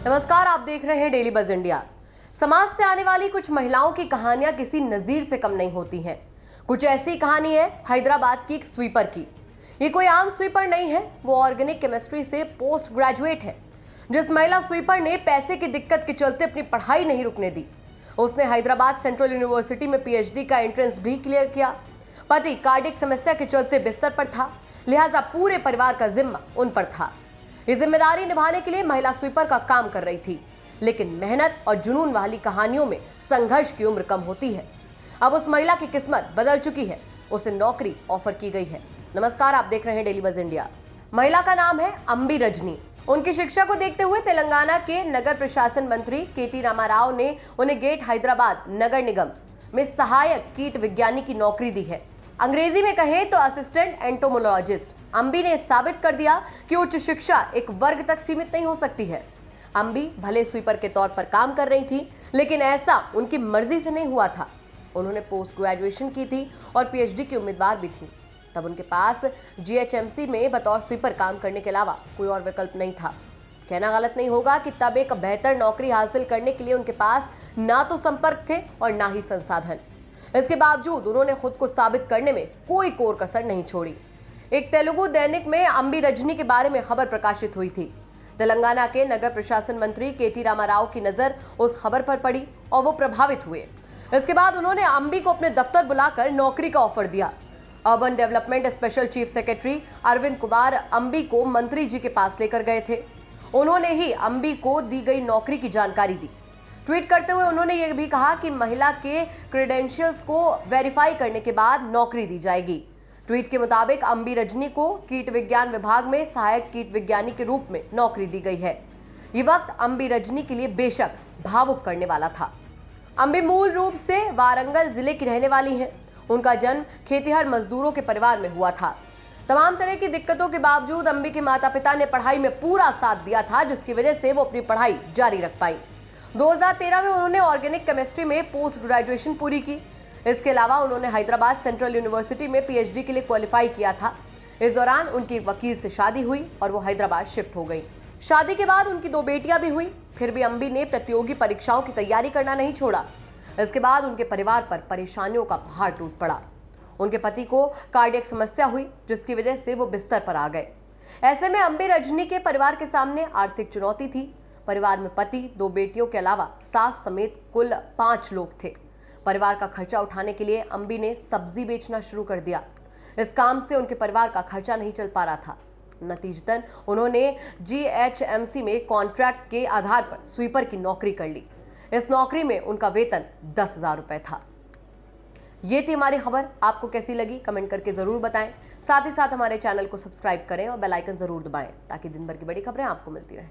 नमस्कार, आप देख रहे हैं डेली बज इंडिया। समाज से आने वाली कुछ महिलाओं की कहानियां किसी नजीर से कम नहीं होती हैं। कुछ ऐसी कहानी है हैदराबाद की एक स्वीपर की। ये कोई आम स्वीपर नहीं है, वो ऑर्गेनिक केमिस्ट्री से पोस्ट ग्रेजुएट है। जिस महिला स्वीपर ने पैसे की दिक्कत के चलते अपनी पढ़ाई नहीं रुकने दी, उसने हैदराबाद सेंट्रल यूनिवर्सिटी में पीएचडी का एंट्रेंस भी क्लियर किया। पति कार्डियक समस्या के चलते बिस्तर पर था, लिहाजा पूरे परिवार का जिम्मा उन पर था। ये जिम्मेदारी निभाने के लिए महिला स्वीपर का काम कर रही थी, लेकिन मेहनत और जुनून वाली कहानियों में संघर्ष की उम्र कम होती है। अब उस महिला की किस्मत बदल चुकी है, उसे नौकरी ऑफर की गई है। नमस्कार, आप देख रहे हैं डेली बज इंडिया। महिला का नाम है अंबी रजनी। उनकी शिक्षा को देखते हुए तेलंगाना के नगर प्रशासन मंत्री केटी रामाराव ने उन्हें गेट हैदराबाद नगर निगम में सहायक कीट विज्ञानी की नौकरी दी है। अंग्रेजी में कहें तो असिस्टेंट एंटोमोलॉजिस्ट। अंबी ने साबित कर दिया कि उच्च शिक्षा एक वर्ग तक सीमित नहीं हो सकती है। अंबी भले स्वीपर के तौर पर काम कर रही थी, लेकिन ऐसा उनकी मर्जी से नहीं हुआ था। उन्होंने पोस्ट ग्रेजुएशन की थी और पीएचडी की उम्मीदवार भी थी। तब उनके पास जीएचएमसी में बतौर स्वीपर काम करने के अलावा कोई और विकल्प नहीं था। कहना गलत नहीं होगा कि तब एक बेहतर नौकरी हासिल करने के लिए उनके पास ना तो संपर्क थे और ना ही संसाधन। इसके बावजूद उन्होंने खुद को साबित करने में कोई कोर कसर नहीं छोड़ी। एक तेलुगु दैनिक में अंबी रजनी के बारे में खबर प्रकाशित हुई थी। तेलंगाना के नगर प्रशासन मंत्री केटी रामाराव की नजर उस खबर पर पड़ी और वो प्रभावित हुए। इसके बाद उन्होंने अंबी को अपने दफ्तर बुलाकर नौकरी का ऑफर दिया। Urban development special chief secretary Arvind Kumar Ambi को मंत्री जी के पास लेकर गए थे। उन्होंने ही अंबी को दी गई नौकरी की जानकारी दी। ट्वीट करते हुए उन्होंने ये भी कहा कि महिला के क्रेडेंशियल्स को वेरीफाई करने के बाद नौकरी दी जाएगी। ट्वीट के मुताबिक अंबी रजनी को कीट विज्ञान विभाग में सहायक कीट विज्ञानी के रूप में नौकरी दी गई है। ये वक्त अंबी रजनी के लिए बेशक भावुक करने वाला था। अंबी मूल रूप से वारंगल जिले की रहने वाली हैं। उनका जन्म खेतिहर मजदूरों के परिवार में हुआ था। तमाम तरह की दिक्कतों के बावजूद अंबी के माता पिता ने पढ़ाई में पूरा साथ दिया था, जिसकी वजह से वो अपनी पढ़ाई जारी रख पाई। 2013 में उन्होंने ऑर्गेनिक केमिस्ट्री में पोस्ट ग्रेजुएशन पूरी की। इसके अलावा उन्होंने हैदराबाद सेंट्रल यूनिवर्सिटी में पीएचडी के लिए क्वालिफाई किया था। इस दौरान उनकी वकील से शादी हुई और वो हैदराबाद शिफ्ट हो गई। शादी के बाद उनकी 2 बेटियां भी हुई। फिर भी अंबी ने प्रतियोगी परीक्षाओं की तैयारी करना नहीं छोड़ा। इसके बाद उनके परिवार पर परेशानियों का पहाड़ टूट पड़ा। उनके पति को कार्डियक समस्या हुई, जिसकी वजह से वो बिस्तर पर आ गए। ऐसे में अंबी रजनी के परिवार के सामने आर्थिक चुनौती थी। परिवार में पति, 2 बेटियों के अलावा सास समेत कुल 5 लोग थे। परिवार का खर्चा उठाने के लिए अंबी ने सब्जी बेचना शुरू कर दिया। इस काम से उनके परिवार का खर्चा नहीं चल पा रहा था। नतीजतन उन्होंने जीएचएमसी में कॉन्ट्रैक्ट के आधार पर स्वीपर की नौकरी कर ली। इस नौकरी में उनका वेतन 10,000 रुपए था। ये थी हमारी खबर। आपको कैसी लगी कमेंट करके जरूर बताएं। साथ ही साथ हमारे चैनल को सब्सक्राइब करें और बेल आइकन जरूर दबाएं, ताकि दिन भर की बड़ी खबरें आपको मिलती रहें।